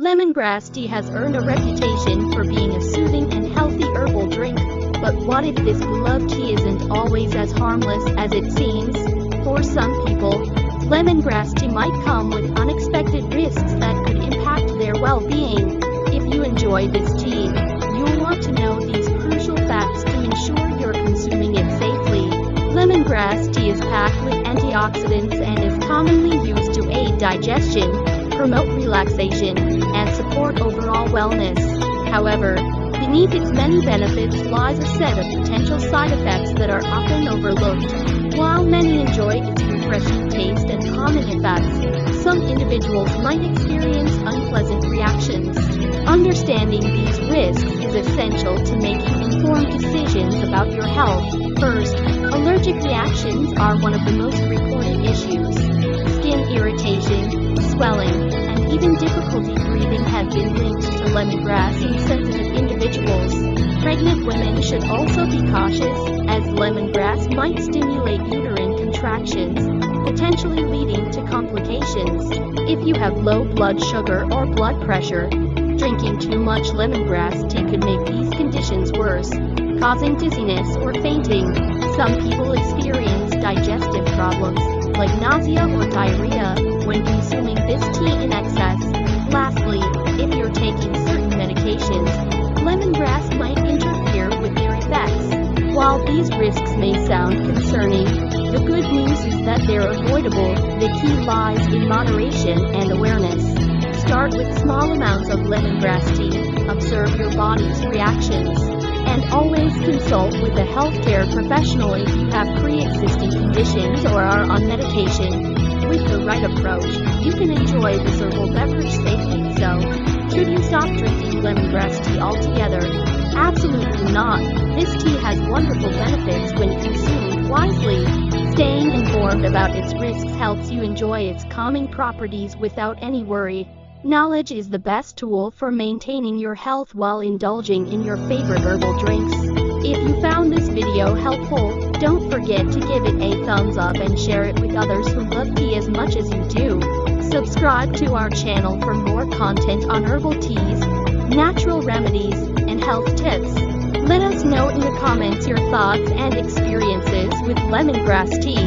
Lemongrass tea has earned a reputation for being a soothing and healthy herbal drink, but what if this beloved tea isn't always as harmless as it seems? For some people, lemongrass tea might come with unexpected risks that could impact their well-being. If you enjoy this tea, you'll want to know these crucial facts to ensure you're consuming it safely. Lemongrass tea is packed with antioxidants and is commonly used to aid digestion, promote relaxation, and support overall wellness. However, beneath its many benefits lies a set of potential side effects that are often overlooked. While many enjoy its refreshing taste and calming effects, some individuals might experience unpleasant reactions. Understanding these risks is essential to making informed decisions about your health. First, allergic reactions are one of the most reported issues. Skin irritation, swelling, and even difficulty breathing have been linked to lemongrass in sensitive individuals. Pregnant women should also be cautious, as lemongrass might stimulate uterine contractions, potentially leading to complications. If you have low blood sugar or blood pressure, drinking too much lemongrass tea could make these conditions worse, causing dizziness or fainting. Some people experience digestive problems, like nausea or diarrhea, when consuming this tea in excess. Lastly, if you're taking certain medications, lemongrass might interfere with their effects. While these risks may sound concerning, the good news is that they're avoidable. The key lies in moderation and awareness. Start with small amounts of lemongrass tea, observe your body's reactions, and always consult with a healthcare professional if you have pre-existing conditions or are on medication. With the right approach, you can enjoy this herbal beverage safely. So, should you stop drinking lemongrass tea altogether? Absolutely not. This tea has wonderful benefits when consumed wisely. Staying informed about its risks helps you enjoy its calming properties without any worry. Knowledge is the best tool for maintaining your health while indulging in your favorite herbal drinks. If you found this video helpful, don't forget to give it a thumbs up and share it with others who love tea as much as you do. Subscribe to our channel for more content on herbal teas, natural remedies, and health tips. Let us know in the comments your thoughts and experiences with lemongrass tea.